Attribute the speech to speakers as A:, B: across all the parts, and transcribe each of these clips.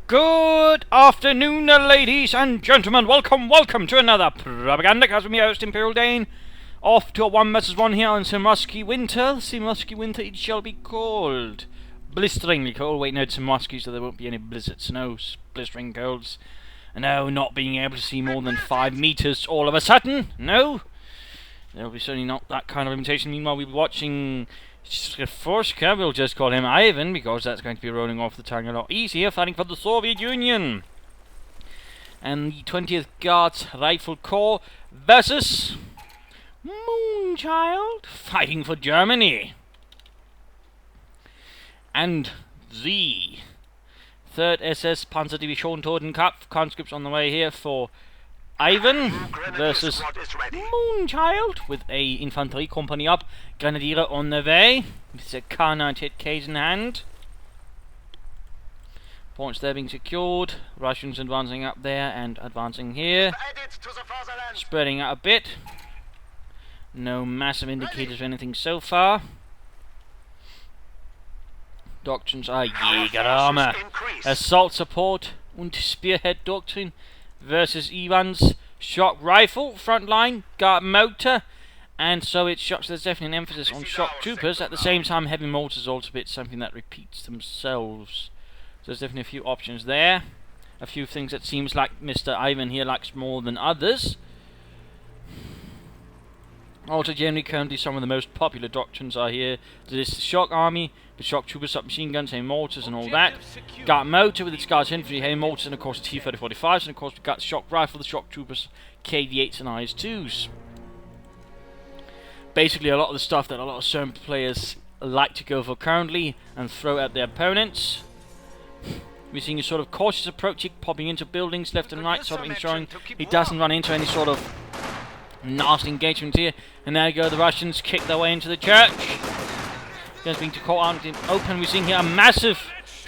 A: Good afternoon, ladies and gentlemen. Welcome to another Propagandacast with me, host Imperial Dane. Off to a 1 vs 1 here on Simusky Winter. Simusky Winter it shall be called. Blisteringly cold. Wait, no, it's Simusky, so there won't be any blizzards. No blistering colds. No, not being able to see more than 5 meters all of a sudden. No. There'll be certainly not that kind of limitation. Meanwhile, we'll be watching Forska, we'll just call him Ivan, because that's going to be rolling off the tongue a lot easier, fighting for the Soviet Union. And the 20th Guards Rifle Corps versus Moonchild, fighting for Germany. And the 3rd SS Panzerdivision Totenkopf, conscripts on the way here for Ivan versus Moonchild with a infantry company up, Grenadier on the way with the K9 in hand. Points there being secured. Russians advancing up there and advancing here, spreading out a bit. No massive indicators of anything so far. Doctrines are Jägerarme, assault support and spearhead doctrine versus Ivan's shock rifle, front line, guard motor, and so it's shocks. There's definitely an emphasis on shock troopers. At the same time, heavy mortars is also a bit something that repeats themselves. So there's definitely a few options there. A few things that seems like Mr. Ivan here likes more than others. Also, generally, currently some of the most popular doctrines are here. There's the shock army, the shock troopers, submachine guns, heavy mortars, and all that. Guard motor with its guards infantry, heavy mortars, and of course the T-3045s, and of course we've got the shock rifle, the shock troopers, KV8s, and IS-2s. Basically, a lot of the stuff that a lot of certain players like to go for currently and throw at their opponents. We're seeing a sort of cautious approach, popping into buildings left and right, sort of ensuring he doesn't run into any sort of nasty engagement here. And there you go, the Russians kick their way into the church. Just being caught out in open. We're seeing here a massive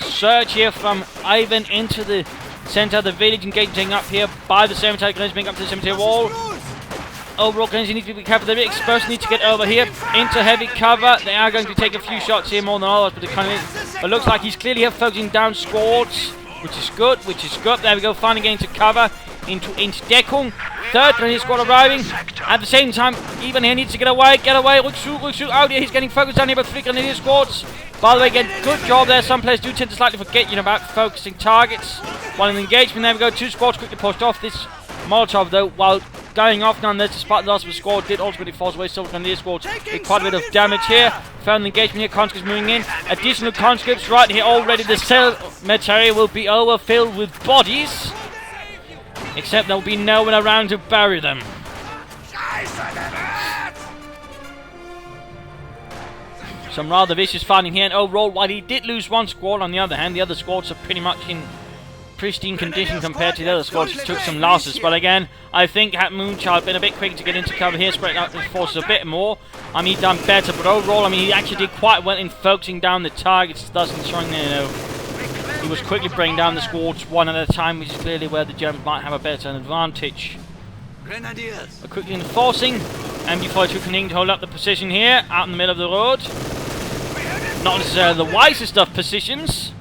A: surge here from Ivan into the center of the village, engaging up here by the cemetery. Grenadiers being up to the cemetery wall. Overall, Grenadiers need to be careful. They're a bit exposed, need to get over here into heavy cover. They are going to take a few shots here, more than others, but it looks like he's clearly here focusing down squads, which is good, There we go, finally getting to cover into Deckung. 3rd Grenadier squad arriving. At the same time, Ivan here needs to get away. Rückzug. Oh dear, he's getting focused down here by 3 Grenadier squads. By the way, again, good job there. Some players do tend to slightly forget, about focusing targets while in engagement. There we go, 2 squads quickly pushed off. This Molotov, though, while going off nonetheless, despite the loss of the squad, did ultimately force away several Grenadier squads. Did quite a bit of damage here. Found the engagement here, conscripts moving in. Additional conscripts right here already. The cemetery will be overfilled with bodies, except there will be no one around to bury them. Some rather vicious fighting here, and overall, while he did lose 1 squad, on the other hand, the other squads are pretty much in pristine condition compared to the other squads. He took some losses, but again, I think had Moonchild been a bit quicker to get into cover here, spreading out his forces a bit more, he'd done better. But overall, he actually did quite well in focusing down the targets, thus ensuring that, he was quickly bringing down the squads one at a time, which is clearly where the Germans might have a better advantage.
B: Grenadiers.
A: But quickly enforcing, MG42 continuing to hold up the position here, out in the middle of the road. Not necessarily the wisest of positions,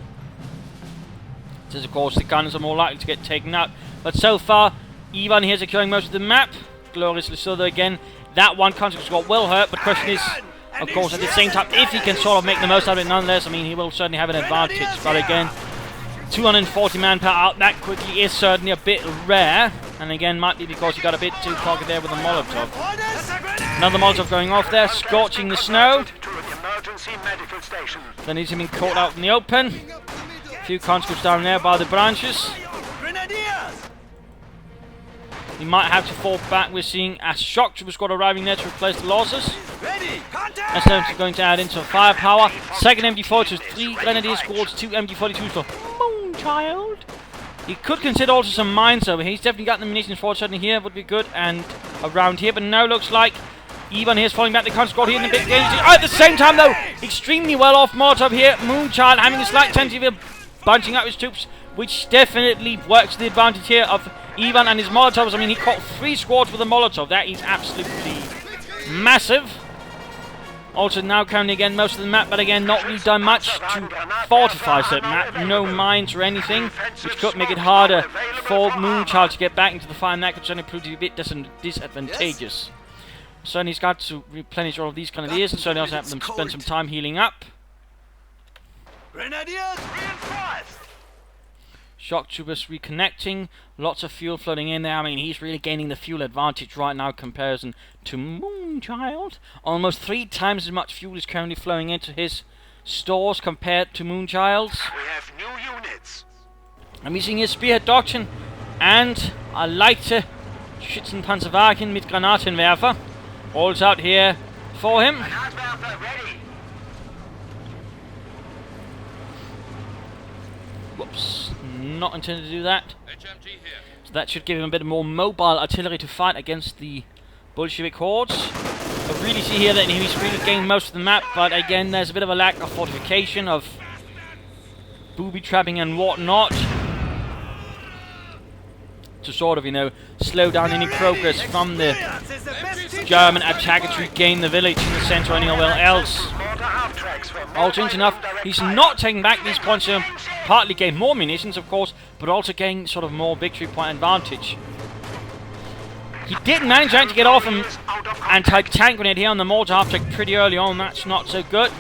A: since of course the gunners are more likely to get taken out. But so far, Ivan here securing most of the map. Gloriously so, though, again, that one conscript squad will hurt, but the question is, of course, at the same time, if he can sort of make the most out of it nonetheless, he will certainly have an advantage. But again, 240 manpower out that quickly is certainly a bit rare. And again, might be because he got a bit too cocky there with the Molotov. Another Molotov going off there, scorching the snow. Then he's been caught out in the open. A few conscripts down there by the branches. He might have to fall back. We're seeing a shock trooper squad arriving there to replace the losses. That's going to add in some firepower. 2nd MG42, 3 Grenadier squads, 2 MG42s for Moonchild. He could consider also some mines over here. He's definitely got the munitions for it. Certainly here would be good, and around here. But now looks like Ivan here's falling back the conscript squad here in the big game. At the same time, though, extremely well off Molotov here. Moonchild having a slight tendency of bunching up his troops, which definitely works to the advantage here of Ivan and his Molotovs. He caught 3 squads with a Molotov. That is absolutely massive. Also now currently again most of the map, but again not really done much to fortify that map. No mines or anything, which could make it harder for Moonchild to get back into the fire, and that could certainly prove to be a bit disadvantageous. Certainly he's got to replenish all of these grenadiers, and certainly also have them spend some time healing up.
B: Grenadiers reinforced!
A: Shock troopers reconnecting, lots of fuel flooding in there. I mean, he's really gaining the fuel advantage right now in comparison to Moonchild. Almost 3 times as much fuel is currently flowing into his stores compared to Moonchild's.
B: We have new units.
A: I'm using his Spearhead Doctrine and a leichte Schützenpanzerwagen mit Granatenwerfer. All's out here for him. Whoops, not intended to do that. So that should give him a bit more mobile artillery to fight against the Bolshevik hordes. I really see here that he's really gained most of the map, but again there's a bit of a lack of fortification, of booby trapping and whatnot, to sort of, you know, slow down any progress from the German attacker to regain the village in the center or anywhere else. Also, interesting enough, he's not taking back these points to partly gain more munitions, of course, but also gain sort of more victory point advantage. He did manage to get off an anti-tank grenade here on the mortar half track pretty early on. That's not so good.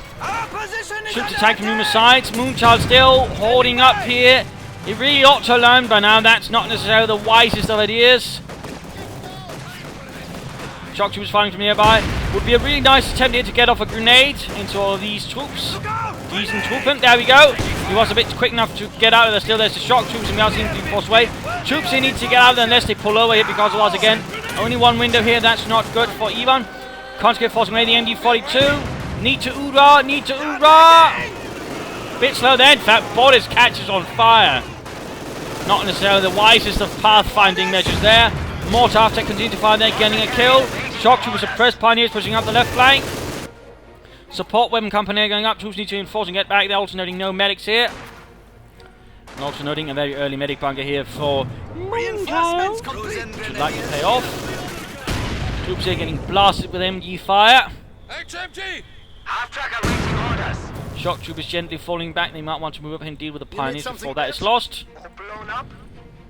A: Troops attack from numerous sides. Moonchild still hoarding up here. He really ought to learn by now. That's not necessarily the wisest of ideas. Shock troopers firing from nearby. Would be a really nice attempt here to get off a grenade into all of these troops. Decent trooping. There we go. He was a bit quick enough to get out of there. Still, there's the shock troops, and we are seeing to be forced away. Troops here need to get out of there unless they pull over here, because it was again only one window here. That's not good for Ivan. Can't get forcing away the MD-42. Need to oorah. Bit slow there. In fact, Boris catches on fire. Not necessarily the wisest of pathfinding measures there. Mortar after continue to fire there, getting a kill. Shock troopers suppressed, pioneers pushing up the left flank. Support weapon company going up. Troops need to reinforce and get back. They're also noting no medics here. And also noting a very early medic bunker here for Moonchild. Should like to pay off. Troops here getting blasted with MG fire.
B: HMG! Half-track awaiting orders.
A: Shock troopers gently falling back. They might want to move up and deal with the pioneers before that is lost.
B: Blown up.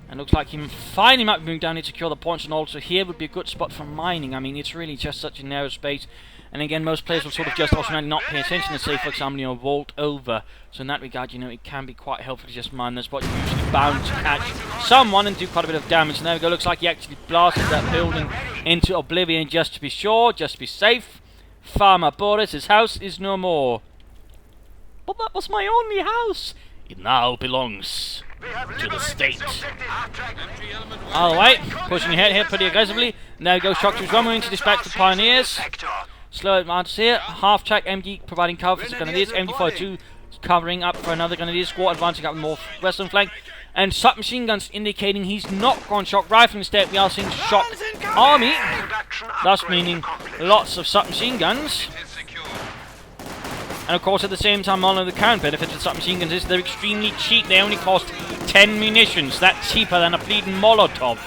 A: And looks like him finally might be moving down here to secure the points, and also here would be a good spot for mining. I mean, it's really just such a narrow space. And again, most players will sort of just automatically not pay attention and say, for example, you know, vault over. So in that regard, you know, it can be quite helpful to just mine this spot. You're usually bound to catch someone and do quite a bit of damage. And there we go. Looks like he actually blasted that building into oblivion just to be sure, just to be safe. Farmer Boris, his house is no more. But that was my only house. It now belongs to the state. Alright, pushing ahead here pretty aggressively. Now goes shock troops, one moving to dispatch the pioneers. Slow advance here. Half track MG providing cover for the grenadiers. MG-42 covering up for another grenadier squad, advancing up the northwestern flank. And submachine guns indicating he's not gone shock rifle. Instead, we are seeing shock army, thus meaning lots of submachine guns. And of course, at the same time, one of the current benefits of submachine guns is they're extremely cheap. They only cost 10 munitions. That's cheaper than a bleeding Molotov.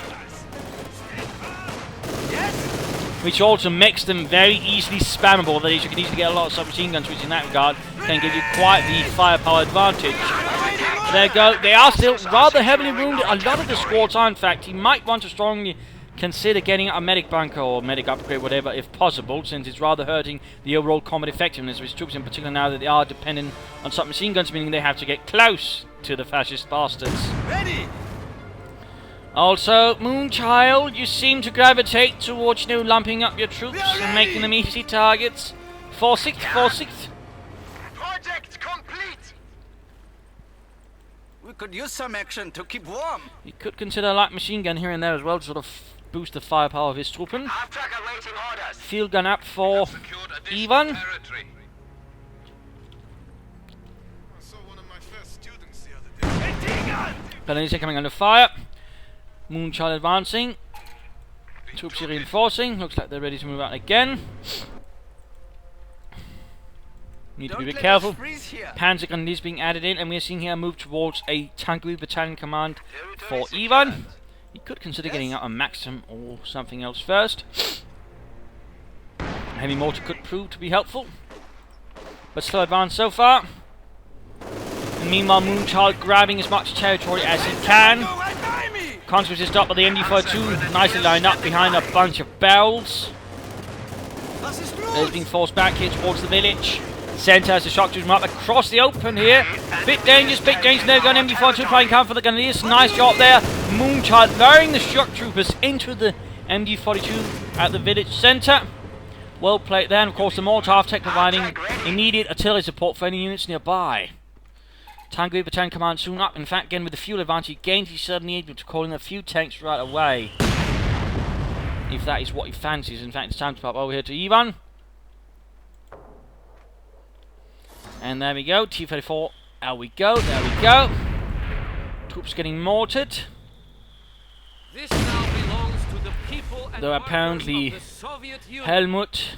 A: Which also makes them very easily spammable. That is, you can easily get a lot of submachine guns, which in that regard can give you quite the firepower advantage. There you go. They are still rather heavily wounded. A lot of the squads are, in fact. He might want to strongly consider getting a medic bunker or medic upgrade, whatever, if possible, since it's rather hurting the overall combat effectiveness of his troops, in particular now that they are dependent on submachine guns, meaning they have to get close to the fascist bastards.
B: Ready!
A: Also, Moonchild, you seem to gravitate towards, you know, lumping up your troops and making them easy targets. 4-6, 4-6.
B: Project complete! We could use some action to keep warm.
A: You could consider a light machine gun here and there as well to sort of boost the firepower of his trooping. Field gun up for Ivan. Grenadiers coming under fire. Moonchild advancing. Troops here reinforcing. Looks like they're ready to move out again. Need to be a bit careful. Panzer grenadiers being added in, and we're seeing here a move towards a tankery battalion command for Ivan. He could consider getting out a Maxim or something else first. A heavy mortar could prove to be helpful. but slow advance so far. And meanwhile, Moonchild grabbing as much territory as he can. Conscripts is stopped by the MD-42, nicely lined up behind a bunch of barrels. They're being forced back here towards the village. Centre has the shock troops up across the open here. Bit dangerous. There going MD-42 trying to cover for the Grenadiers. Nice job there. Moonchild luring the shock troopers into the MD-42 at the village centre. Well played there. And of course, the mortar half-tech providing immediate artillery support for any units nearby. Tango Battalion Command soon up. In fact, again with the fuel advantage he gained, he's certainly able to call in a few tanks right away. If that is what he fancies. In fact, it's time to pop over here to Ivan. And there we go, T-34, there we go. Troops getting mortared.
C: This now belongs to the people and
A: though apparently
C: of the Soviet Union.
A: Helmut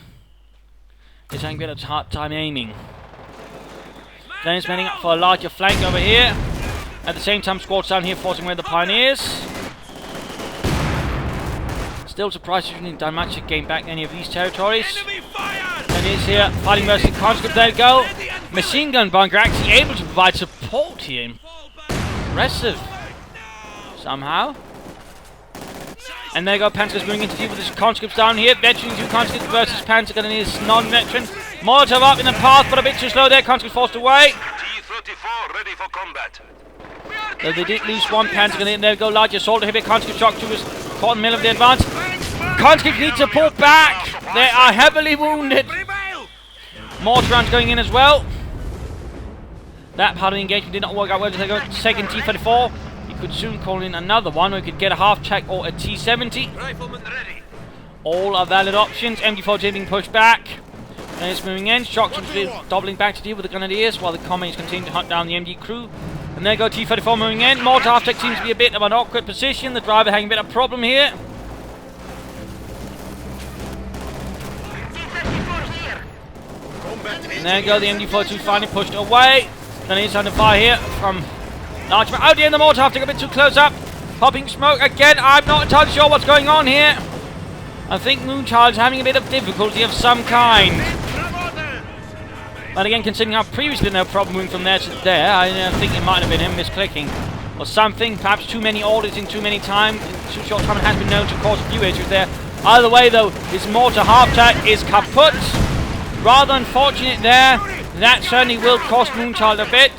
A: is having a bit of a hard time aiming. Then he's manning up for a larger flank over here. At the same time, squads down here forcing away the Pioneers. Still surprised he didn't damage to gain back any of these territories. And he's here fighting versus the conscript. There we go. Machine gun bunker actually able to provide support here. Impressive. Somehow. And there you go. Panzer's moving into deal with his conscripts down here. Veteran 2 conscripts versus Panzer gun and his non-veteran. Molotov up in the path, but a bit too slow there. Conscript forced away.
B: T-34 ready for combat.
A: Though they did lose one Panzer gun in. There we go. Large assault here. Conscript shock troopers caught in the middle of the advance. Conscripts need to pull back. They are heavily wounded. Mortar rounds going in as well. That part of the engagement did not work out well. They go second T-34. He could soon call in another one, or he could get a half-track or a T-70.
B: Rifleman ready.
A: All are valid options. MD-42 being pushed back. And it's moving in. Shock troops doubling back to deal with the Grenadiers while the commies continue to hunt down the MD crew. And there go T-34 moving in. Mortar half-track seems to be a bit of an awkward position. The driver having a bit of a problem here. And there you go, the MD-42 finally pushed away. Then he's under fire here from large. Oh dear, the mortar half-track a bit too close up. Popping smoke again. I'm not entirely sure what's going on here. I think Moonchild's having a bit of difficulty of some kind. But again, considering how previously no problem moving from there to there, I think it might have been him misclicking or something. Perhaps too many orders in too many time, in too short time, and has been known to cause a few issues there. Either way, though, his mortar half-track is kaput. Rather unfortunate there. That certainly will cost Moonchild a bit.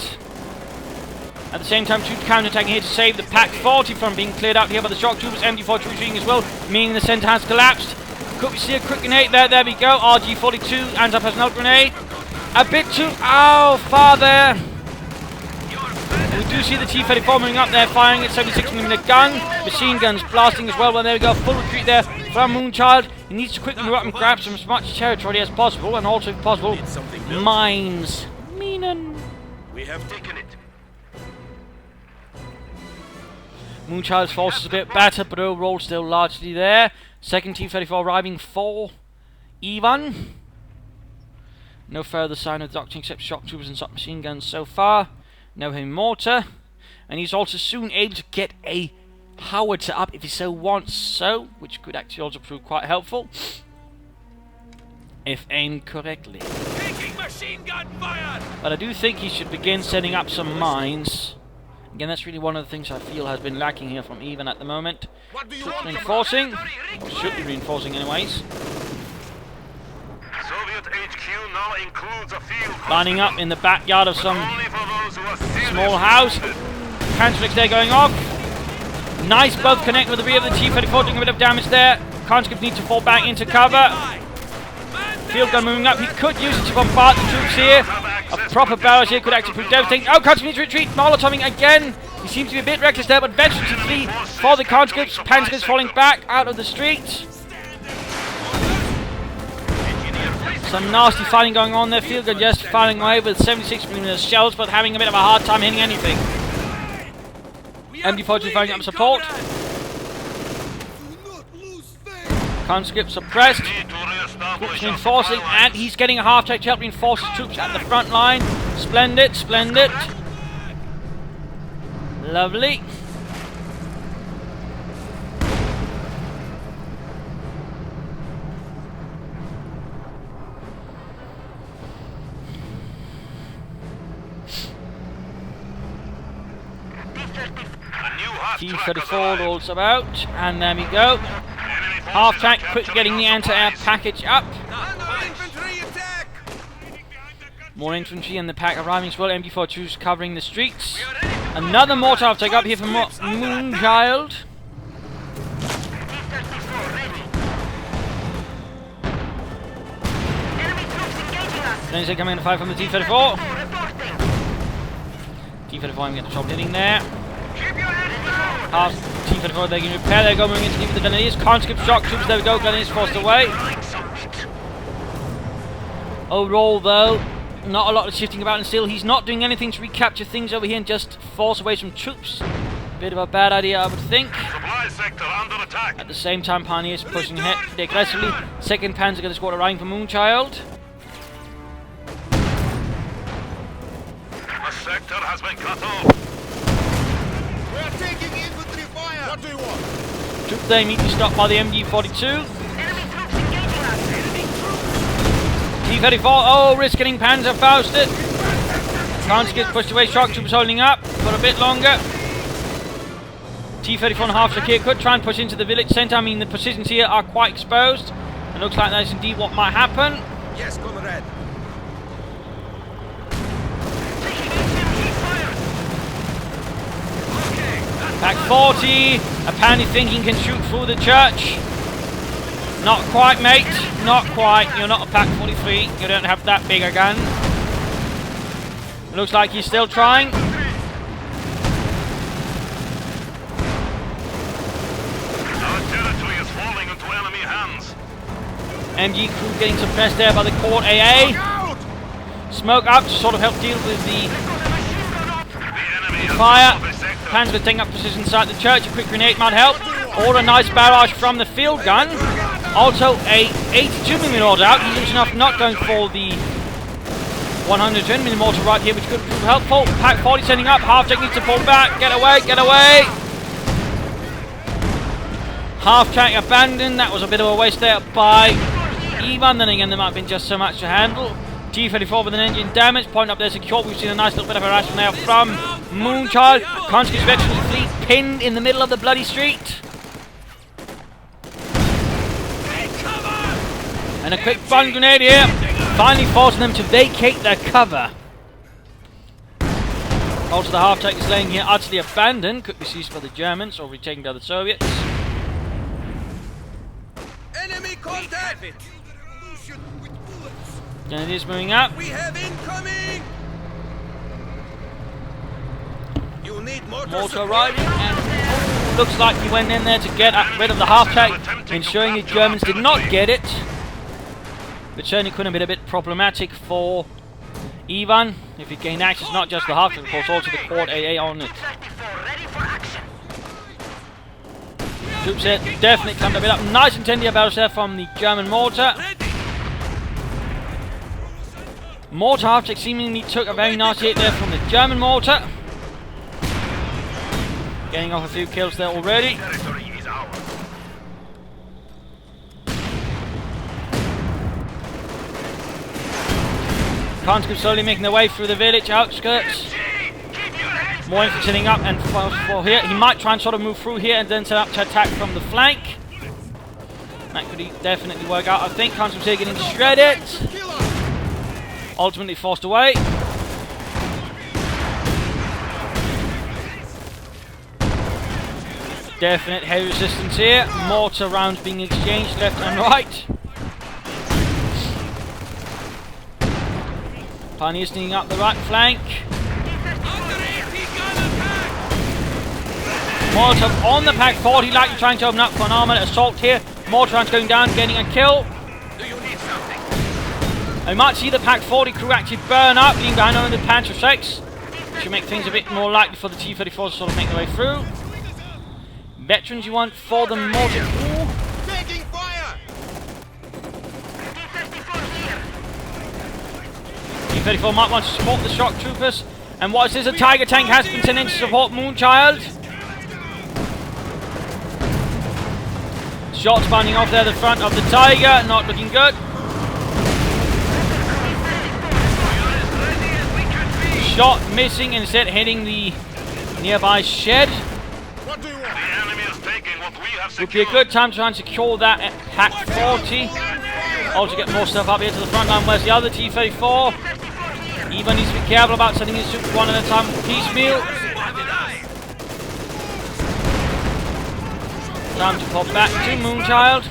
A: At the same time, troops counterattacking here to save the Pack 40 from being cleared out here by the shock troopers. MD-42 retreating as well, meaning the centre has collapsed. Could we see a quick grenade there? There we go. RG-42, anti-personnel grenade. A bit too... Oh, far there. We do see the T-34 moving up there, firing at 76mm gun. Machine guns blasting as well. Well, there we go. Full retreat there from Moonchild. He needs to quickly move up and grab some as much territory as possible, and also, if possible, mines. Minen.
B: We have taken it.
A: Moonchild's force is a bit better, but overall still largely there. Second T-34 arriving for Ivan. No further sign of the doctrine except shock troopers and submachine guns so far. No heavy mortar. And he's also soon able to get a howitzer up if he so wants so, which could actually also prove quite helpful if aimed correctly.
C: Taking machine gun fire!
A: But I do think he should begin setting up some mines. Again, that's really one of the things I feel has been lacking here from Ivan at the moment. Troops reinforcing, or should be reinforcing anyways.
B: Soviet HQ now includes a field
A: Lining up in the backyard of some
B: only for those who are
A: small house. Counter-flicks there going off. Nice both connect with the rear of the T-34, doing a bit of damage there. Conscript need to fall back into cover. Field gun moving up. He could use it to bombard the troops here. A proper barrage here could actually prove devastating. Oh, Conscript needs to retreat. Molotoving again. He seems to be a bit reckless there, but veterans to flee for the conscripts. Panzers falling back out of the street. Some nasty fighting going on there. Field gun just firing away with 76mm shells, but having a bit of a hard time hitting anything. MD-42 firing up support. Conscript suppressed. Troops reinforcing, and he's getting a half-track to help reinforce his troops at the front line. Splendid, splendid. Lovely. T-34 rolls about, and there we go. Half tank, quick getting the anti-air package up. More infantry and the pack arriving as well. MG42's covering the streets. Another mortar half tank up here from Moonchild. Then they coming in to fire from the T-34. T-34 I'm getting the top hitting there. Half T-34 they can repair. They're going into the Grenadiers. Conscript shock troops, there we go. Grenadiers forced away. Overall though, not a lot of shifting about, and still he's not doing anything to recapture things over here and just force away some troops. Bit of a bad idea, I would think.
B: Supply sector under attack.
A: At the same time, Pioneers pushing ahead pretty aggressively. 2nd Panzer got a squad arriving for Moonchild.
B: A sector has been cut off.
D: We are taking infantry fire! What do you want?
A: Troops there immediately stopped by the MG42. T-34, oh, risk getting Panzer Fausted. Can't get pushed away, shock troops holding up for a bit longer. T-34 and half Shakir could try and push into the village centre. I mean, the positions here are quite exposed. It looks like that is indeed what might happen.
D: Yes, comrade.
A: Pack 40, apparently thinking can shoot through the church. Not quite, mate. Not quite. You're not a Pack 43. You don't have that big a gun. Looks like he's still trying.
B: Our territory is falling into enemy hands.
A: MG crew getting suppressed there by the Court AA. Smoke up to sort of help deal with the fire. Panzer taking up position inside the church. A quick grenade might help. Or a nice barrage from the field gun. Also a 82mm mortar out. He's enough not going for the 110mm mortar right here, which could prove helpful. Pack 40 sending up. Half tank needs to pull back. Get away, get away. Half tank abandoned. That was a bit of a waste there by Ivan. Then again, there might have been just so much to handle. T-34 with an engine damage. Point up there secure. We've seen a nice little bit of harassment there from Moonchild. Conscript veteran fleet pinned in the middle of the bloody street. And a quick bomb grenade here, finally forcing them to vacate their cover. Also the half tank is laying here utterly abandoned, could be seized by the Germans or retaken by the Soviets.
D: Enemy contact!
A: And it is moving up.
D: We have incoming! You need
A: Mortar arriving, and looks like he went in there to get rid of the half tank, ensuring the Germans did not get it. But certainly could have been a bit problematic for Ivan if he gained access, not just the half tank, of course, also the Court AA on it. Troops there definitely climbed a bit up. Nice and tender barrels there from the German mortar. Mortar half tank seemingly took a very nice hit there from the German mortar. Getting off a few kills there already. Conscripts slowly making their way through the village outskirts. More infantry sitting up and for here. He might try and sort of move through here and then set up to attack from the flank. That could definitely work out. I think Conscripts here getting shredded. Ultimately forced away. Definite heavy resistance here. Mortar rounds being exchanged left and right. Pioneers sneaking up the right flank. Mortar on the Pack 40, likely trying to open up for an armoured assault here. Mortar rounds going down, getting a kill. I might see the Pack 40 crew actually burn up, leaving behind only the Panzer 6. Should make things a bit more likely for the T-34 to sort of make their way through. Veterans you want for the mortar.
D: Taking fire!
A: T-34 might want to support the shock troopers. And what is this? A Tiger tank has been sent in to support Moonchild. Shots finding off there the front of the Tiger, not looking good. Shot missing, instead hitting the nearby shed.
D: What do you want?
B: The enemy is taking what we have
A: Would be a
B: secured.
A: good time to try and secure that at Pack 40. Also get more stuff up here to the front line. Where's the other T-34? Ivan needs to be careful about sending his troops one at a time piecemeal. Time to pop back to Moonchild.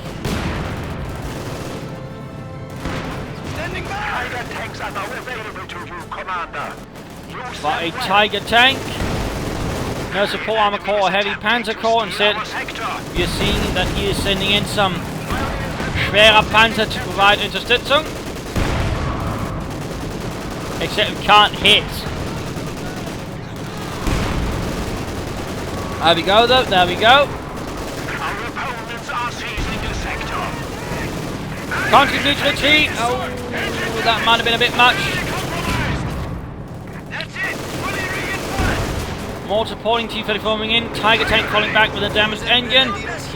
B: Tiger tanks are now available to you, Commander.
A: But a Tiger tank. No support armor corps or heavy panzer corps. Instead, we are seeing that he is sending in some schwerer Panzer to provide Unterstützung. Except we can't hit. There we go though, there we go.
B: Our opponents are seizing the sector.
A: Conscript needs to retreat. Oh, that might have been a bit much.
B: That's it. Fully reinforced.
A: More supporting T-34 moving in. Tiger tank falling back with a damaged engine.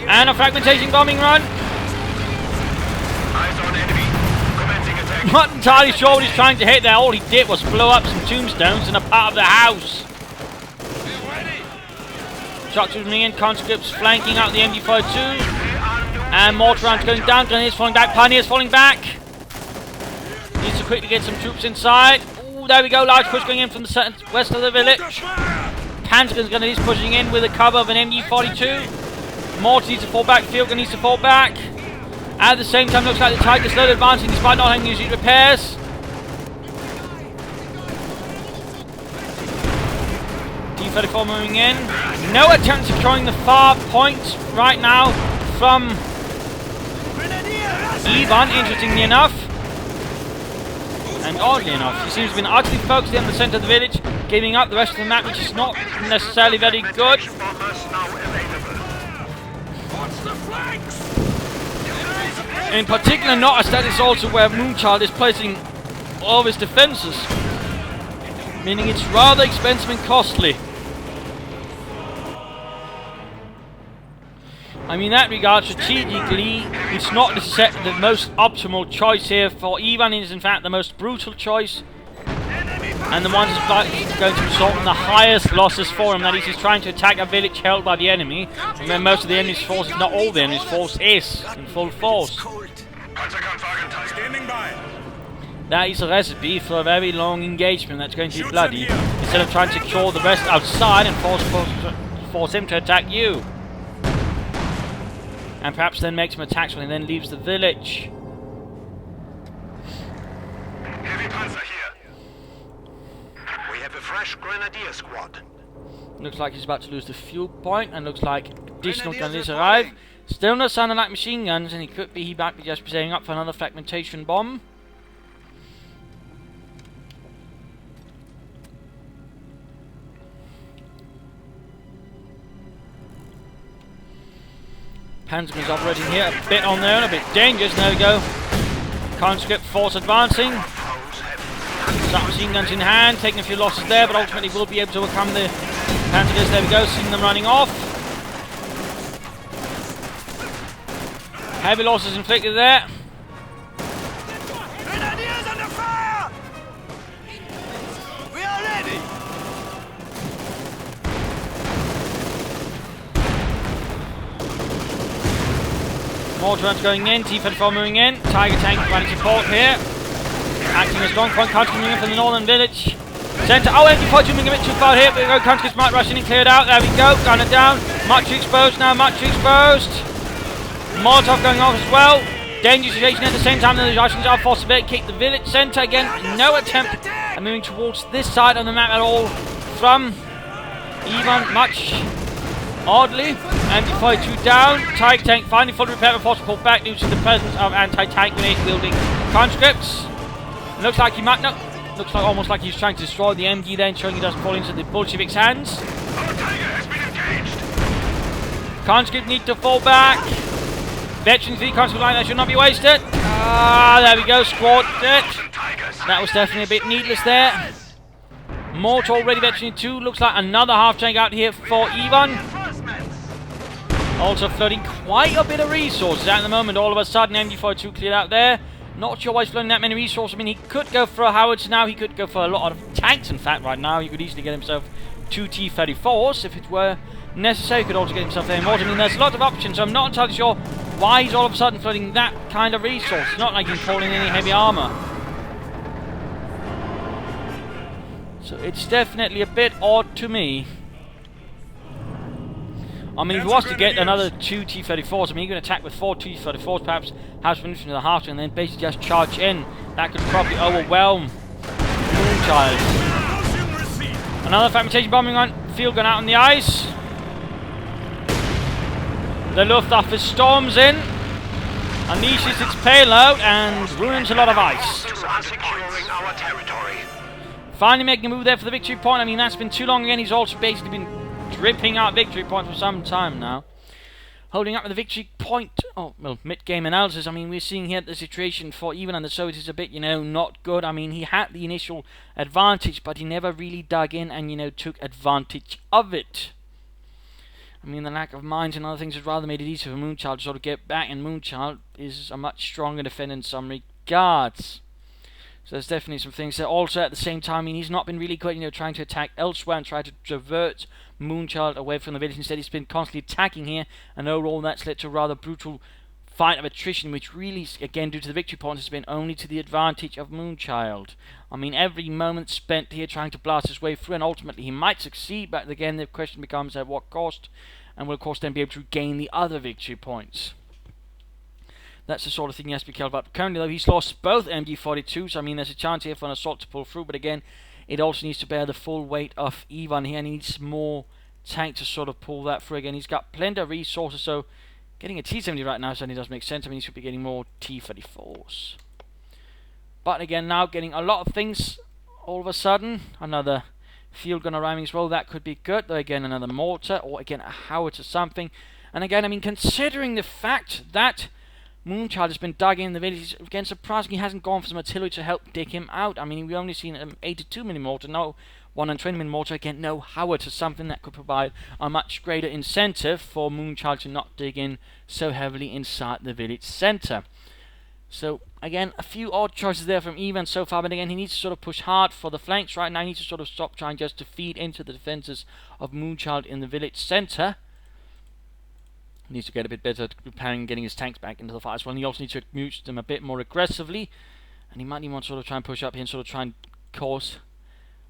A: And a fragmentation bombing run.
B: Eyes on enemy. Commencing attack.
A: Not entirely sure what he's trying to hit there. All he did was blow up some tombstones in a part of the house. Shock troops moving in. Conscripts flanking out the MG42. And mortar rounds going down. Grenadiers falling back. Pioneers falling back. Needs to quickly get some troops inside. Ooh, there we go. Large push going in from the west of the village. Panzerguns grenadiers pushing in with the cover of an MG42. Mortar needs to fall back. Field gun needs to fall back. At the same time, looks like the Tiger slowly advancing despite not having to use repairs. T-34 moving in. No attempt securing the far point right now from Ivan, interestingly enough. And oddly enough, he seems to have been utterly focused on the centre of the village, giving up the rest of the map, which is not necessarily very good.
B: Bombers now available.
C: Watch the flanks!
A: In particular, not as that is also where Moonchild is placing all of his defences, meaning it's rather expensive and costly. I mean, in that regard, strategically, it's not necessarily the most optimal choice here for Ivan. It is in fact the most brutal choice, and the one that's going to result in the highest losses for him. That is, he's trying to attack a village held by the enemy, and then most of the enemy's force, if not all the enemy's force, is in full force.
B: Standing by.
A: That is a recipe for a very long engagement that's going to be bloody, instead of trying to secure the rest outside and force him to attack you. And perhaps then make some attacks when he then leaves the village.
B: Heavy panzer here. We have a fresh grenadier squad.
A: Looks like he's about to lose the fuel point, and looks like additional grenadiers arrive. Still no sign of light machine guns, and he could be back just setting up for another fragmentation bomb. Panzerguns operating here, a bit on their own, a bit dangerous. There we go. Conscript force advancing. Submachine guns in hand, taking a few losses there, but ultimately will be able to overcome the Panzerguns. There we go, seeing them running off. Heavy losses inflicted there.
D: Grenadiers under fire! We are ready!
A: Mortar runs going in, T-34 moving in, Tiger tank running support here. Acting as strong point, conscript moving in from the northern village. Centre, oh, MG42 moving a bit too far here, but the conscripts might rush in and clear it out. There we go, gunner down. Much exposed now, much exposed. Molotov going off as well. Dangerous situation at the same time. The Russians are forced to kick the village centre again. No attempt at moving towards this side on the map at all from Ivan, much oddly. MG42 down. Tiger tank finally fully repaired and forced to pull back due to the presence of anti-tank grenade wielding conscripts. Looks like he might not. Looks like almost like he's trying to destroy the MG there, ensuring he doesn't fall into the Bolsheviks' hands.
B: Our Tiger has been engaged.
A: Conscript need to fall back. Veteran 3 conscript line, that should not be wasted. Ah, there we go, squad it. That was definitely a bit needless there. Mortar already, veteran 2. Looks like another half tank out here for Ivan. Also floating quite a bit of resources at the moment. All of a sudden, MG42 cleared out there. Not sure why he's floating that many resources. I mean, he could go for a howitzer now. He could go for a lot of tanks, in fact, right now. He could easily get himself 2 T-34s if it were necessary. Could also get himself there in water. I mean, there's a lot of options, so I'm not entirely sure why he's all of a sudden flooding that kind of resource. It's not like he's calling any heavy armor. So it's definitely a bit odd to me. I mean, if he was to get another 2 T-34s, I mean, he can attack with 4 T-34s, perhaps have some into the half, and then basically just charge in. That could probably overwhelm Moonchild. Another fragmentation bombing on field gun out on the ice. The Luftwaffe storms in, unleashes its payload, and ruins a lot of ice.
B: Securing our territory.
A: Finally making a move there for the victory point. I mean, that's been too long again. He's also basically been dripping out victory points for some time now. Holding up with the victory point. Oh, well, mid-game analysis. I mean, we're seeing here the situation for Ivan and the Soviets is a bit, not good. I mean, he had the initial advantage, but he never really dug in and, took advantage of it. I mean, the lack of mines and other things has rather made it easier for Moonchild to sort of get back, and Moonchild is a much stronger defender in some regards. So there's definitely some things there. Also, at the same time, I mean, he's not been really good, trying to attack elsewhere and try to divert Moonchild away from the village. Instead, he's been constantly attacking here, and overall that's led to a rather brutal fight of attrition, which really, again, due to the victory points, has been only to the advantage of Moonchild. I mean, every moment spent here trying to blast his way through, and ultimately he might succeed, but again, the question becomes at what cost, and will, of course, then be able to gain the other victory points. That's the sort of thing he has to be careful about. Currently, though, he's lost both MG42s. I mean, there's a chance here for an assault to pull through, but again, it also needs to bear the full weight of Ivan here, and he needs more tank to sort of pull that through. Again, he's got plenty of resources, so getting a T-70 right now certainly does make sense. I mean, he should be getting more T-34s. But again, now getting a lot of things all of a sudden. Another field gun arriving as well. That could be good. Though, again, another mortar, or again, a howitzer or something. And again, I mean, considering the fact that Moonchild has been dug in the village, again, surprisingly, he hasn't gone for some artillery to help dig him out. I mean, we've only seen 82mm mortar, no 120mm mortar, again, no howitzer, something that could provide a much greater incentive for Moonchild to not dig in so heavily inside the village centre. So, again, a few odd choices there from Ivan so far, but again, he needs to sort of push hard for the flanks right now. He needs to sort of stop trying just to feed into the defences of Moonchild in the village centre. Needs to get a bit better at preparing and getting his tanks back into the fight as well. And he also needs to use them a bit more aggressively. And he might even want to sort of try and push up here and sort of try and cause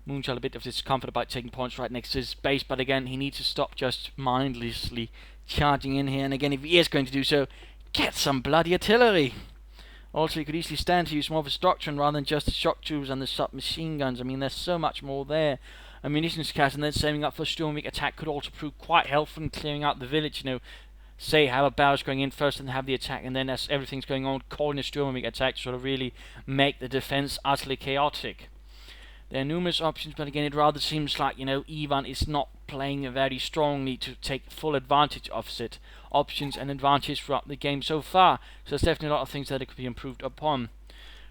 A: Moonchild a bit of discomfort about taking points right next to his base. But again, he needs to stop just mindlessly charging in here. And again, if he is going to do so, get some bloody artillery. Also, he could easily stand to use more of his doctrine rather than just the shock tubes and the submachine guns. I mean, there's so much more there. A munitions cache and then saving up for a Sturmwing attack could also prove quite helpful in clearing out the village, say have a barrage going in first and have the attack, and then as everything's going on, calling a Sturmwing attack to sort of really make the defense utterly chaotic. There are numerous options, but again, it rather seems like, Ivan is not playing very strongly to take full advantage of it. Options and advantages throughout the game so far, so there's definitely a lot of things that it could be improved upon.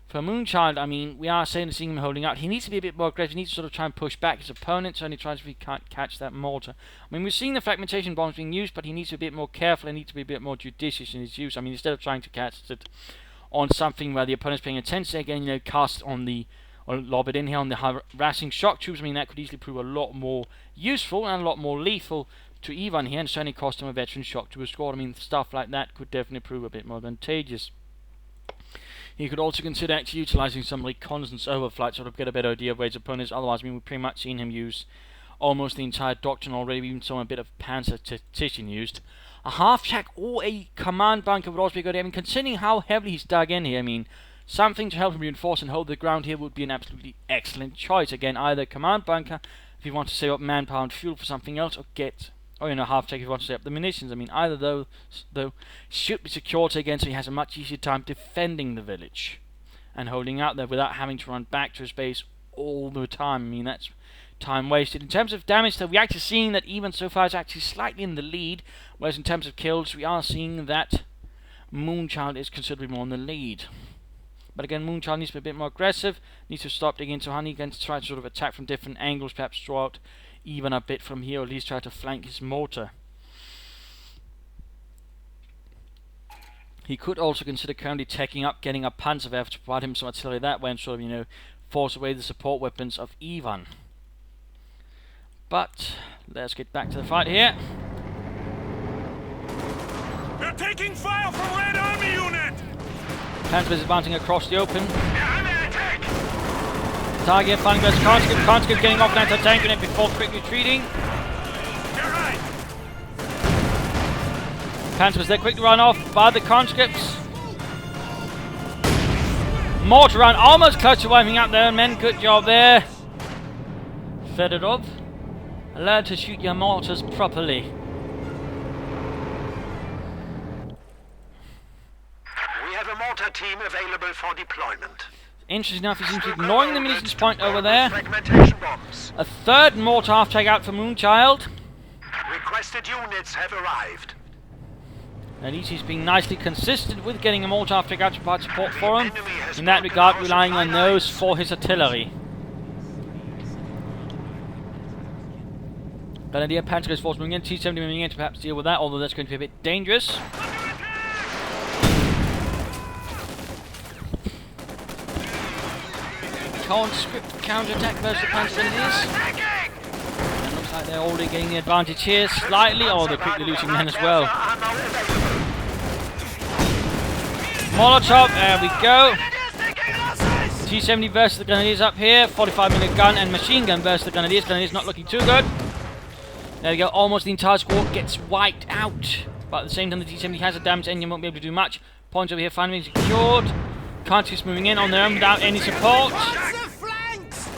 A: For Moonchild, I mean, we are seeing him holding out. He needs to be a bit more aggressive. He needs to sort of try and push back his opponent, so he tries to catch that mortar. I mean, we're seeing the fragmentation bombs being used, but he needs to be a bit more careful and needs to be a bit more judicious in his use. I mean, instead of trying to catch it on something where the opponent's paying attention, again, cast on the, or lob it in here on the harassing shock tubes. I mean, that could easily prove a lot more useful and a lot more lethal to Ivan here, and certainly cost him a veteran shock tube squad. I mean, stuff like that could definitely prove a bit more advantageous. He could also consider actually utilising some reconnaissance overflight, sort of get a better idea of where his opponent is. Otherwise, I mean, we've pretty much seen him use almost the entire doctrine already, even some a bit of panzer tactician used. A half shack or a command bunker would also be good. I mean, considering how heavily he's dug in here, I mean, something to help him reinforce and hold the ground here would be an absolutely excellent choice. Again, either command bunker if you want to save up manpower and fuel for something else, or half shack if you want to save up the munitions. I mean, either those, though, should be secured again, so he has a much easier time defending the village and holding out there without having to run back to his base all the time. I mean, that's time wasted. In terms of damage, though, we're actually seeing that Ivan so far is actually slightly in the lead, whereas in terms of kills, we are seeing that Moonchild is considerably more in the lead. But again, Moonchild needs to be a bit more aggressive, needs to stop digging into honey again to try to sort of attack from different angles, perhaps draw out even a bit from here, or at least try to flank his mortar. He could also consider currently taking up, getting a Panzerwerfer to provide him some artillery that way and sort of, force away the support weapons of Ivan. But let's get back to the fight here.
D: taking fire from Red Army unit!
A: Panzer is advancing across the open.
B: They're under attack!
A: Target finding those conscript. Conscript getting off an anti-tank unit before quick retreating.
D: You're right!
A: Panzers there quickly run off by the conscripts. Mortar run almost close to wiping out their own men. Good job there. Fedorov, allowed to shoot your mortars properly.
B: We have a mortar team available for deployment.
A: Interesting enough, he seems to be ignoring the munitions point over there.
B: Fragmentation bombs.
A: A third mortar half-track out for Moonchild.
B: Requested units have arrived.
A: At least he's been nicely consistent with getting a mortar half-track out to provide support for him. In that regard, relying on those for his artillery. Grenadier Panzer force moving in, T-70 moving in to perhaps deal with that, although that's going to be a bit dangerous. Conscript counter-attack versus the Panzer Grenadiers. And looks like they're already getting the advantage here slightly, or they're quickly losing men as well. Molotov, there we go. T-70 versus the Grenadiers up here. 45mm gun and machine gun versus the Grenadiers. Grenadiers not looking too good. There we go, almost the entire squad gets wiped out. But at the same time, the T-70 has a damaged engine, won't be able to do much. Points over here finally secured. Conscripts moving in on their own without any support.
C: Panzer flanks!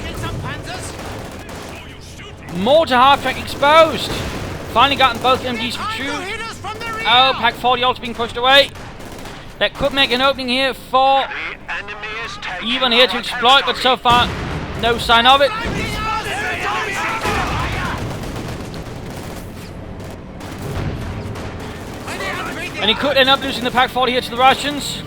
C: Kill some panzers!
A: Mortar half-track exposed. Finally gotten both MGs for true.
C: Hit us from the rear!
A: Oh, Pack 40 also being pushed away. That could make an opening here for
B: The enemy is taking
A: Ivan here to
B: our
A: exploit, but so
B: territory.
A: far, no sign of it. And he could end up losing the Pack 40 here to the Russians.
C: Don't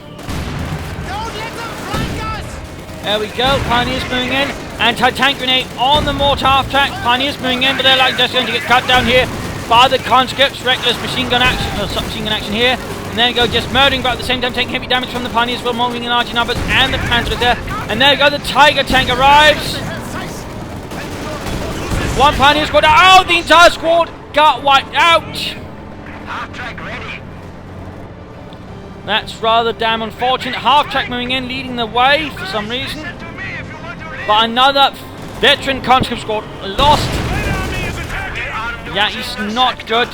C: let them flank us!
A: There we go, Pioneers moving in. Anti-tank grenade on the mortar half-track. Pioneers moving in, but they're like just going to get cut down here by the conscripts. Reckless machine gun action, or submachine gun action here. And there you go, just murdering, but at the same time taking heavy damage from the Pioneers, well, moving in larger numbers, and the Panzer there. And there you go, the Tiger tank arrives. One Pioneer squad out. Oh, the entire squad got wiped out.
B: Half-track ready.
A: That's rather damn unfortunate. Half-track moving in, leading the way for some reason. But another veteran conscript squad lost. Yeah, he's not good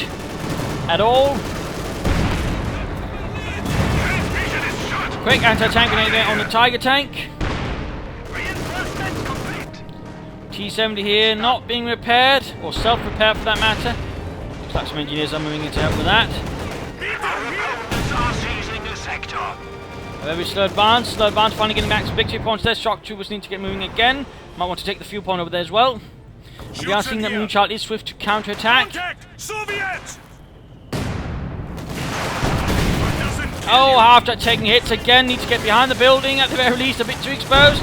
A: at all. Quick anti-tank grenade there on the Tiger tank. T-70 here not being repaired, or self-repaired for that matter. Looks like some engineers are moving in to help with that. A very slow advance, finally getting back to victory points there. Shock troopers need to get moving again. Might want to take the fuel point over there as well. And we are seeing that Moonchild is swift to counter-attack. Oh, after taking hits again, need to get behind the building, at the very least a bit too exposed.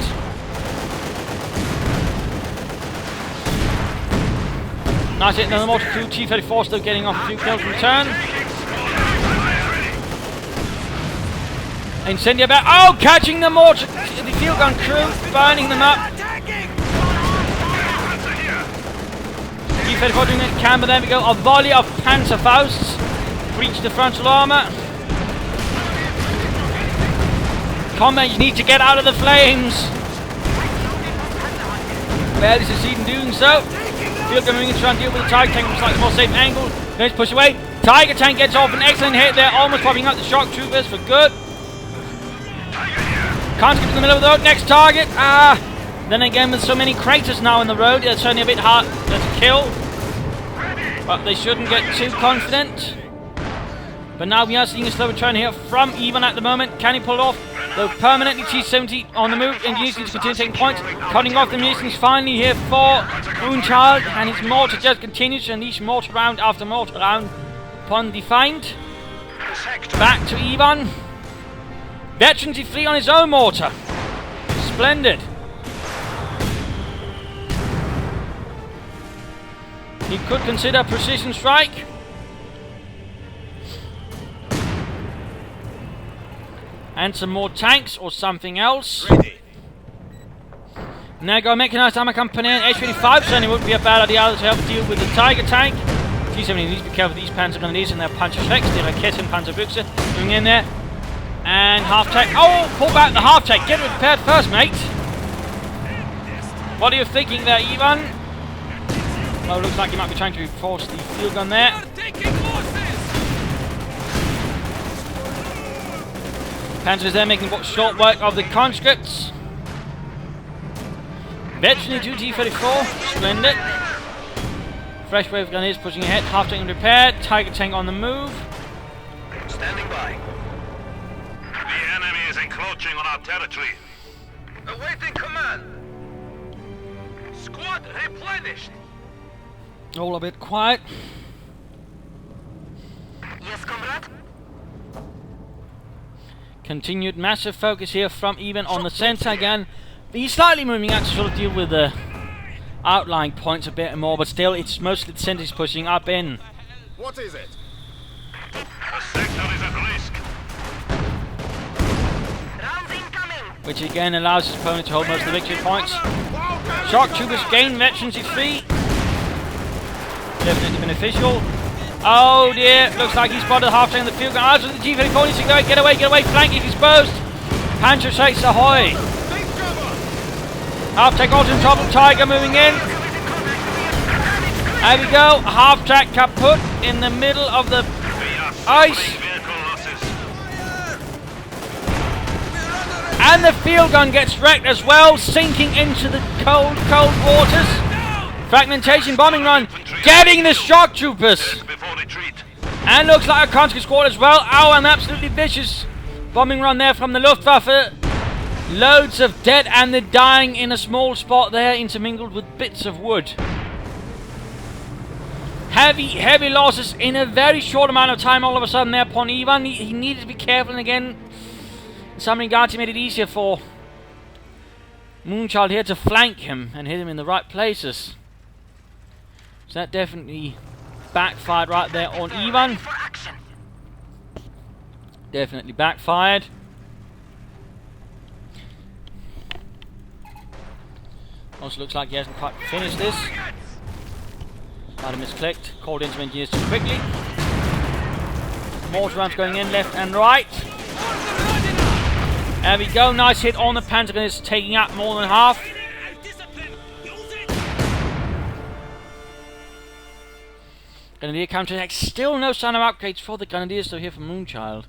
A: Nice hit, another mortar crew, T-34 still getting off a few kills in return. Incendiary back, oh, catching the mortar, the field gun crew, burning them up. T-34 doing it, camber, there we go, a volley of Panzerfausts, breach the frontal armour. Combat, you need to get out of the flames. Barely succeed in doing so. Field gun moving in to try and deal with the Tiger tank from a slightly more safe angle. Going to push away. Tiger tank gets off an excellent hit there, almost popping out the shock troopers for good. Conscript in the middle of the road, next target. Then again, with so many craters now in the road, it's certainly a bit hard to kill. But they shouldn't get too confident. But now we are seeing a slow return here from Ivan at the moment. Can he pull it off? Though permanently T-70 on the move. Engineers need to continue taking points. Cutting off the munitions finally here for Moonchild. And his mortar just continues to unleash mortar round after mortar round upon the find. Back to Ivan. Veteran to flee on his own mortar. Splendid. He could consider precision strike. And some more tanks or something else. Now go mechanized armor company. H-25 certainly wouldn't be a bad idea to help deal with the Tiger tank. T-70 needs to be careful with these Panzer Grenadiers and their Panzer Schrecks. The Raketen Panzerbüchse moving in there. And half-tank. Oh, pull back the half-tank. Get it repaired first, mate. What are you thinking there, Ivan? Well, it looks like he might be trying to force the field gun there. Panzers there making short work of the conscripts. Veteran 2 T-34. Splendid. Fresh wave of grenadiers pushing ahead. Half-tank repaired. Tiger tank on the move.
B: Standing by. The enemy is encroaching on our territory. Awaiting command. Squad replenished.
A: All a bit quiet.
B: Yes, comrade.
A: Continued massive focus here from Ivan on the centre again. He's slightly moving out to sort of deal with the outlying points a bit more, but still it's mostly the centre he's pushing up in.
D: What is it?
B: The sector is at risk. Rounds incoming.
A: Which again allows his opponent to hold most of the victory points. Shock troopers gain veterans free. Definitely beneficial. Oh dear, looks like he's spotted half-tank in the field gun. Out of the G-34 needs to go. Get away, flank is exposed. Panzer Schrecks ahoy. Half-tank also in trouble. Tiger moving in. There we go. Half-tank kaput in the middle of the ice. And the field gun gets wrecked as well, sinking into the cold waters. Fragmentation bombing run, getting the shock troopers. And looks like a conscript squad as well. Oh, an absolutely vicious bombing run there from the Luftwaffe. Loads of dead and the dying in a small spot there, intermingled with bits of wood. Heavy losses in a very short amount of time all of a sudden there upon Ivan. He needed to be careful, and again, in some regards he made it easier for Moonchild here to flank him and hit him in the right places. So that definitely backfired right there on Ivan. Definitely backfired. Also looks like he hasn't quite finished this. Might have misclicked. Called in some engineers too quickly. Mortar rounds going in left and right. There we go. Nice hit on the Panzer Grenadiers, taking out more than half. Grenadier counterattack. Still no sign of upgrades for the Grenadiers, so here from Moonchild.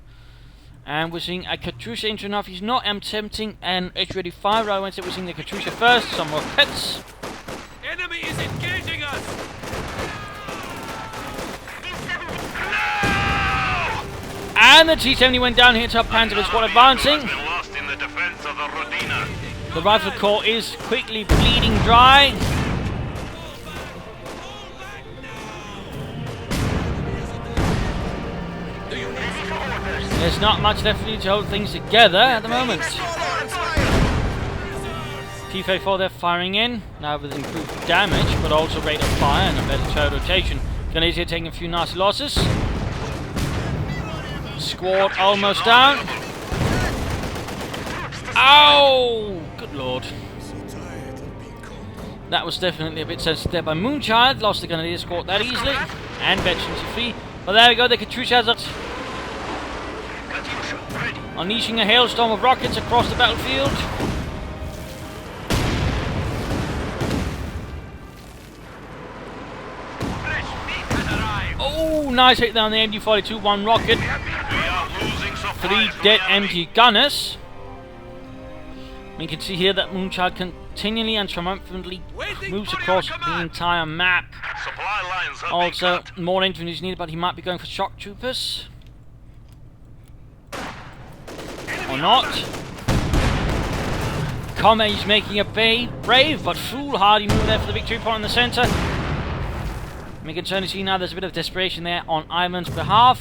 A: And we're seeing a Katyusha. Interesting enough, he's not attempting an H-35. Rather, we're seeing the Katyusha first. Some rockets.
C: Enemy is engaging us.
A: And the T-70 went down here to Panzer squad advancing.
B: Lost in the defense of the Rodina.
A: The rifle corps is quickly bleeding dry. There's not much left for you to hold things together at the moment. T-34 they're firing in, now with improved damage, but also rate of fire and a better turret rotation. Grenadiers here taking a few nasty losses. Squad almost down. Ow! Good lord. That was definitely a bit sensitive there by Moonchild. Lost the Grenadier squad that easily. And veterans free. But there we go, the Katyusha has it. Unleashing a hailstorm of rockets across the battlefield. Oh, nice hit down the MG-42, one rocket. 3 dead MG gunners. We can see here that Moonchild continually and triumphantly moves across the entire map. Also, more infantry is needed, but he might be going for shock troopers. Or not. CoH2 is making a brave but foolhardy move there for the victory point in the centre. We can certainly see now there's a bit of desperation there on Ivan's behalf.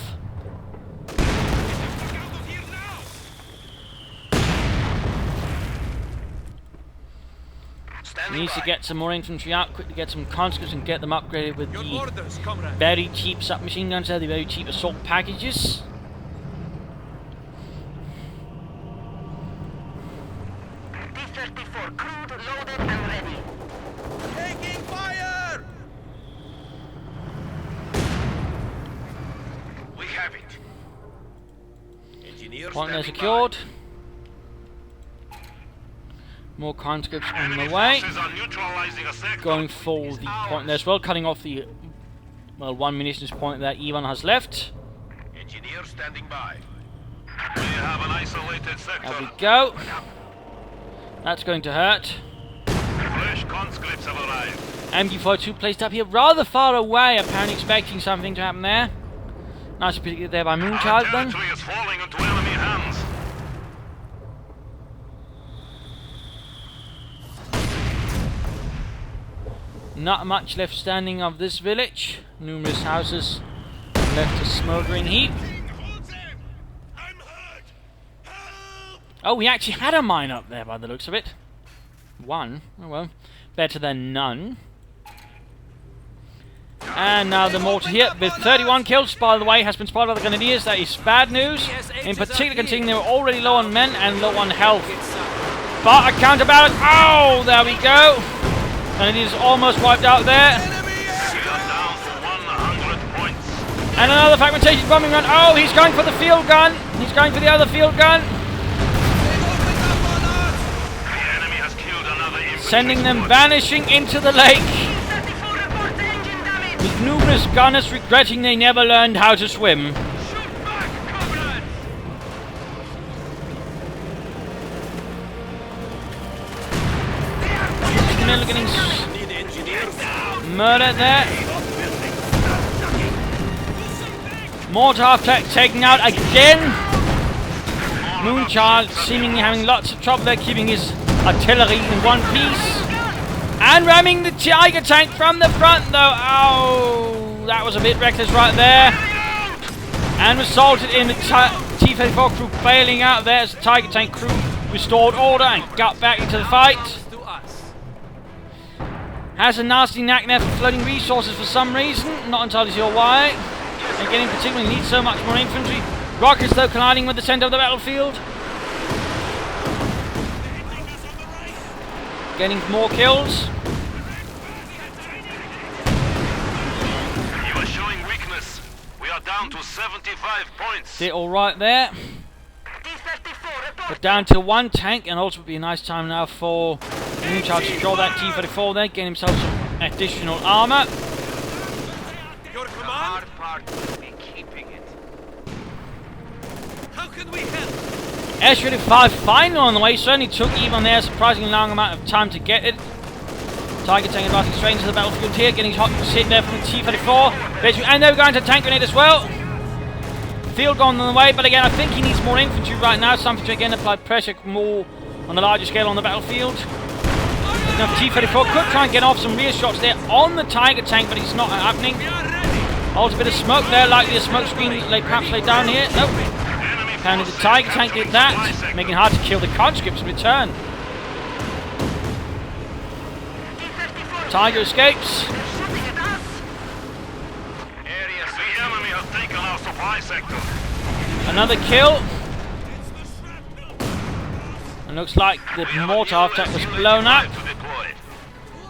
A: He needs to get some more infantry out, quickly get some conscripts and get them upgraded with the very cheap submachine guns there, the very cheap assault packages.
B: T-34 crewed, loaded and ready.
D: Taking fire!
A: Point there secured. More conscripts on the way. Going for the point there as well, cutting off the, well, one munitions point that Ivan has left.
B: Engineer standing by. We have an isolated sector.
A: There we go. That's going to hurt.
B: Fresh conscripts have arrived.
A: MG42 placed up here rather far away, apparently expecting something to happen there. Nice to be there by Moonchild then.
B: Territory is falling into enemy hands.
A: Not much left standing of this village. Numerous houses left a smouldering heap. Oh, we actually had a mine up there by the looks of it. One. Oh well. Better than none. And now the mortar here with 31 kills, by the way, has been spotted by the Grenadiers. That is bad news. In particular, considering they were already low on men and low on health. But a counterbalance. Oh, there we go. Grenadiers almost wiped out there. And another fragmentation bombing run. Oh, he's going for the field gun. He's going for the other field gun. Sending them vanishing into the lake. With numerous gunners regretting they never learned how to swim. Miller getting murdered there. Mortar taken out again. Moonchild seemingly having lots of trouble there, keeping his artillery in one piece. And ramming the Tiger tank from the front though. Oh, that was a bit reckless right there. And resulted in the T-34 crew bailing out there as the Tiger tank crew restored order and got back into the fight. Has a nasty knack there for flooding resources for some reason. Not entirely sure why. Again, in particular, he needs so much more infantry. Rockets though colliding with the centre of the battlefield. Getting more kills.
B: You are showing weakness. We are down to 75 points.
A: Did all right there. But down to one tank, and also would be a nice time now for Moonchild to draw that T-34 there, gain himself some additional armour.
C: Your command? Part will be keeping it. How can we help?
A: S-35 finally on the way, certainly took even there a surprisingly long amount of time to get it. Tiger tank advancing straight into the battlefield here, getting hot hit there from the T-34. And they're going to tank grenade as well. Field gone on the way, but again I think he needs more infantry right now, something to again apply pressure more on the larger scale on the battlefield. Now T-34 could try and get off some rear shots there on the Tiger tank, but it's not happening. Also a bit of smoke there, likely a smoke screen perhaps laid down here. Nope. Apparently the Tiger tank did that, making it hard to kill the conscripts in return. Tiger escapes.
B: The enemy has taken our supply sector.
A: Another kill. And looks like the mortar tank was blown up.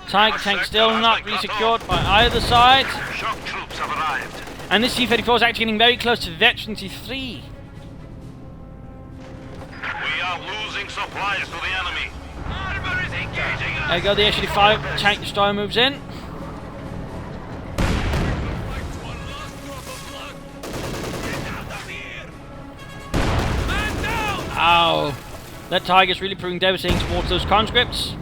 A: Tiger tank still not re-secured by either side.
B: Shock troops have arrived.
A: And this T-34 is actually getting very close to Veteran T3.
B: We are losing supplies to the enemy. Armor is engaging us.
A: There you go, the S-35 tank destroyer moves in. Ow. That Tiger's really proving devastating towards those conscripts.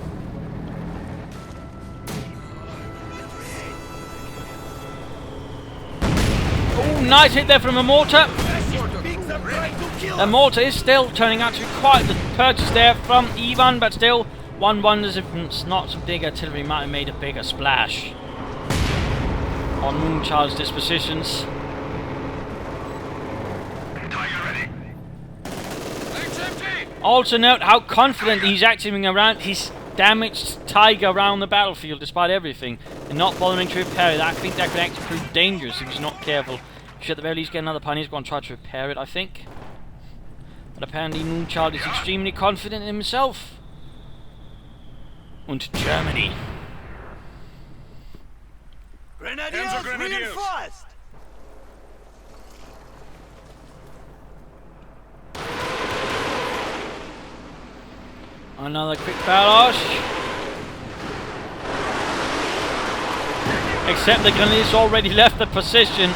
A: Oh, nice hit there from a mortar. The mortar is still turning out to be quite the purchase there from Ivan, but still, one wonders if it's not some big artillery might have made a bigger splash on Moonchild's dispositions. Also note how confident he's acting around his damaged Tiger around the battlefield despite everything, and not bothering to repair it. I think that could actually prove dangerous if he's not careful. He should at the very least get another pioneer's going to try to repair it, I think. But apparently Moonchild is extremely confident in himself. Und Germany.
D: Grenadiers reinforced!
A: Another quick barrage. Except the Grenadiers already left the position,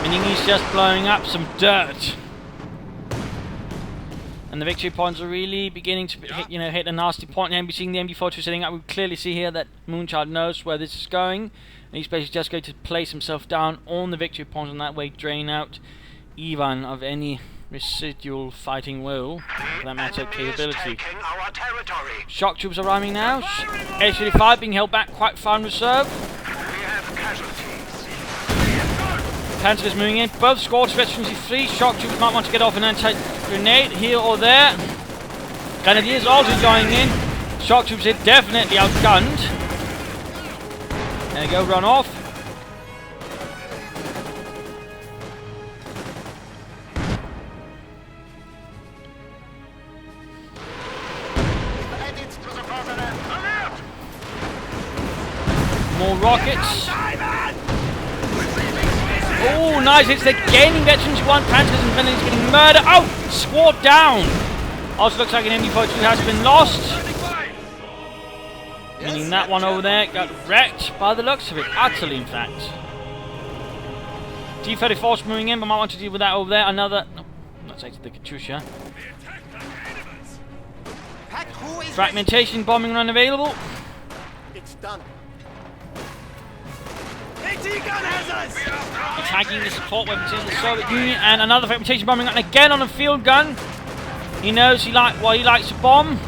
A: meaning he's just blowing up some dirt. And the victory points are really beginning to hit, hit a nasty point. And we're seeing the MD42 setting up. We clearly see here that Moonchild knows where this is going, and he's basically just going to place himself down on the victory points, and that way drain out Ivan of any residual fighting will, for that matter, capability. Shock troops arriving now. H-35 being held back quite far in reserve. Panzers moving in. Both squads veterans free. Shock troops might want to get off an anti-grenade here or there. Grenadiers also joining in. Shock troops are definitely outgunned. There you go, run off. More rockets. Oh, nice hits. They're gaining veterans. One Panthers and Grenadiers getting murdered. Oh, squad down. Also looks like an MD42 has been lost. Meaning that one over there got wrecked by the looks of it. Utterly, in fact. T-34's moving in, but might want to deal with that over there. Another... No, not taking the Katyusha. Fragmentation bombing run available.
D: It's done.
A: Attacking the support weapons in the Soviet Union, and another fragmentation bombing run again on a field gun. He knows he likes to bomb.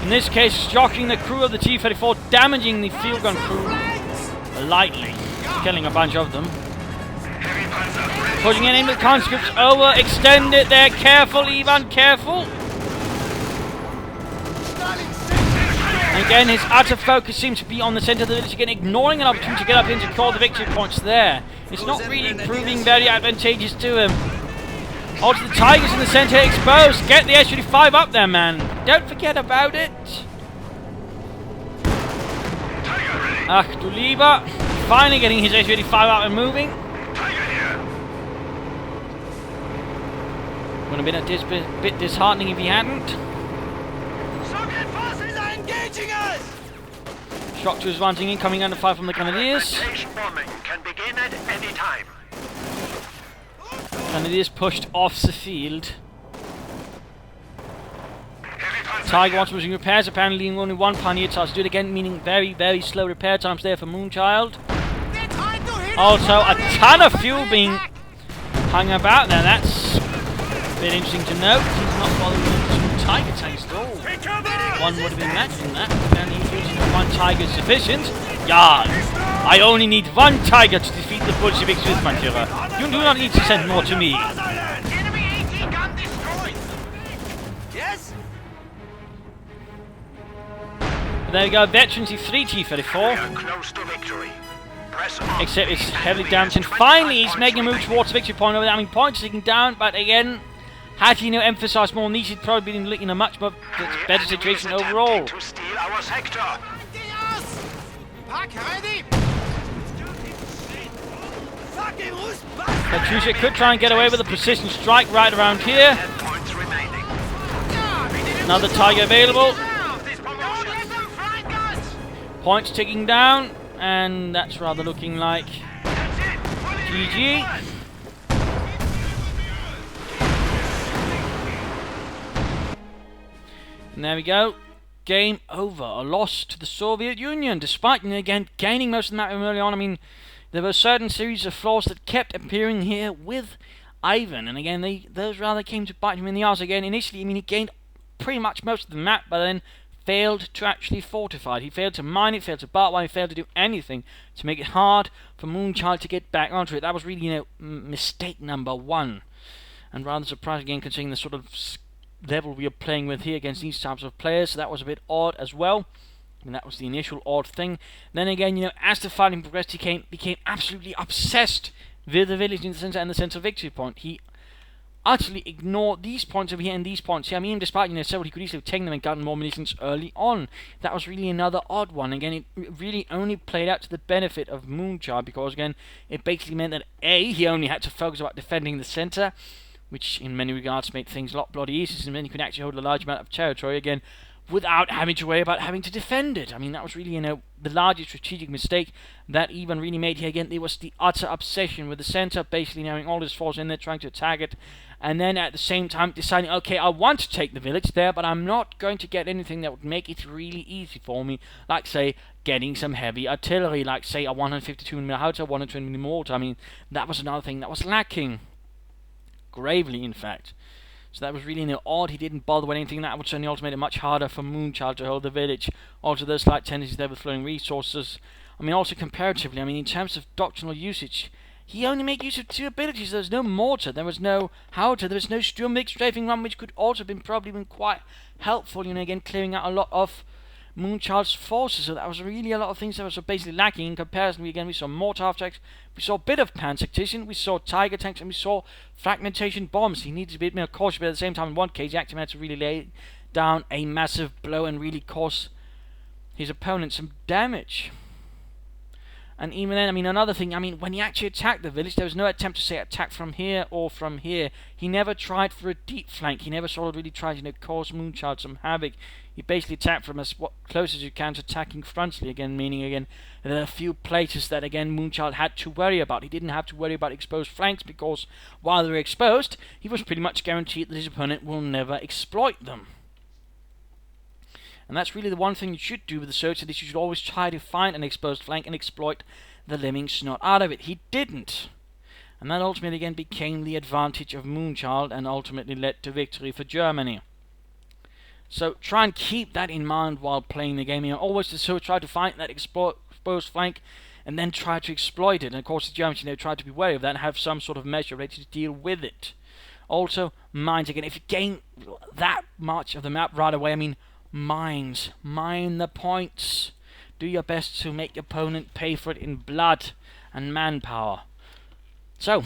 A: In this case, shocking the crew of the T-34, damaging the field gun crew lightly, killing a bunch of them. Pushing in into the conscripts, over, extend it there, careful Ivan, careful. And again, his utter focus seems to be on the centre of the village again, ignoring an opportunity to get up in to call the victory points there. It's not really proving very advantageous to him. Also, the Tigers in the centre exposed. Get the S-35 up there, man. Don't forget about it. Ach du lieber. Finally getting his S-35 up and moving. Would have been a bit disheartening if he hadn't.
D: Soviet forces are engaging us!
A: Shock troops advancing in, coming under fire from the Grenadiers.
B: Bombing can begin at any time.
A: Grenadiers pushed off the field. Tiger wants moving repairs, apparently leaving only one pioneer task to do it again, meaning very, very slow repair times there for Moonchild. Also, a ton of fuel being hung about there. That's a bit interesting to note. He's not bothering with two Tiger tanks at all. One would have been matching that. Apparently, he feels one Tiger is sufficient. Yeah, I only need one Tiger to defeat the Bolsheviks with my Führer. You do not need to send more to me.
D: Enemy 80 gun destroyed! Yes?
A: There we go, veterans T3 T-34.
B: Close to victory. Press on.
A: Except it's heavily damaged, and finally he's making a move towards the victory point over there. I mean, points ticking down, but again, had he emphasised more on these, he'd probably been in a much better situation overall.
B: To steal our sector.
A: Katyusha could try and get away with a precision strike right around here.
B: 10 points remaining.
A: Another Tiger available. Points ticking down, and that's rather looking like GG. And there we go. Game over. A loss to the Soviet Union, despite, again, gaining most of the map early on. I mean, there were a certain series of flaws that kept appearing here with Ivan, and again, those rather came to bite him in the arse again. Initially, I mean, he gained pretty much most of the map, but then failed to actually fortify it. He failed to mine it, failed to barbwire, he failed to do anything to make it hard for Moonchild to get back onto it. That was really, mistake number one. And rather surprising again, considering the sort of level we are playing with here against these types of players. So that was a bit odd as well. And that was the initial odd thing. Then again, as the fighting progressed, he became absolutely obsessed with the village in the center and the central victory point. He utterly ignored these points over here and these points here. I mean, despite several, he could easily have taken them and gotten more munitions early on. That was really another odd one. Again, it really only played out to the benefit of Moonchild, because again, it basically meant that A, he only had to focus about defending the center, which in many regards made things a lot bloody easier, and then you could actually hold a large amount of territory again without having to worry about having to defend it. I mean, that was really, the largest strategic mistake that Ivan really made here. Again, it was the utter obsession with the center, basically having all his force in there trying to attack it, and then at the same time deciding, okay, I want to take the village there, but I'm not going to get anything that would make it really easy for me, like, say, getting some heavy artillery, like, say, a 152mm howitzer, 120mm mortar. I mean, that was another thing that was lacking, gravely, in fact. So that was really odd. He didn't bother with anything. That would certainly also made it much harder for Moonchild to hold the village. Also, there's slight tendencies there with flowing resources. I mean, also comparatively, I mean, in terms of doctrinal usage, he only made use of 2 abilities. There was no mortar, there was no howitzer, there was no Sturmweg strafing run, which could also have probably been quite helpful, again, clearing out a lot of Moonchild's forces. So that was really a lot of things that was basically lacking. In comparison, we saw mortar half-tracks, we saw a bit of panzer-tactician, we saw tiger tanks, and we saw fragmentation bombs. He needed to be a bit more cautious, but at the same time, in one case, he actually had to really lay down a massive blow and really cause his opponent some damage. And even then, I mean, another thing, I mean, when he actually attacked the village, there was no attempt to, say, attack from here or from here. He never tried for a deep flank. He never sort of really tried to, cause Moonchild some havoc. He basically attacked from as close as you can to attacking frontally, again, meaning, again, there are a few places that, again, Moonchild had to worry about. He didn't have to worry about exposed flanks, because while they were exposed, he was pretty much guaranteed that his opponent will never exploit them. And that's really the one thing you should do with the search, that is you should always try to find an exposed flank and exploit the living snot out of it. He didn't. And that ultimately again became the advantage of Moonchild and ultimately led to victory for Germany. So try and keep that in mind while playing the game. Always try to find that exposed flank and then try to exploit it. And of course the Germans try to be wary of that and have some sort of measure ready to deal with it. Also, mines again. If you gain that much of the map right away, I mean, mines. Mine the points. Do your best to make your opponent pay for it in blood and manpower. So,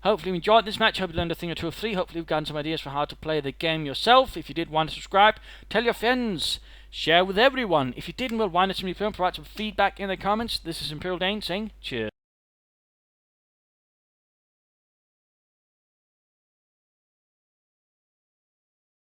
A: hopefully you enjoyed this match. Hope you learned a thing or two or three. Hopefully you've gotten some ideas for how to play the game yourself. If you did want to subscribe, tell your friends. Share with everyone. If you didn't, well, why not simply provide some feedback in the comments. This is Imperial Dane saying cheers.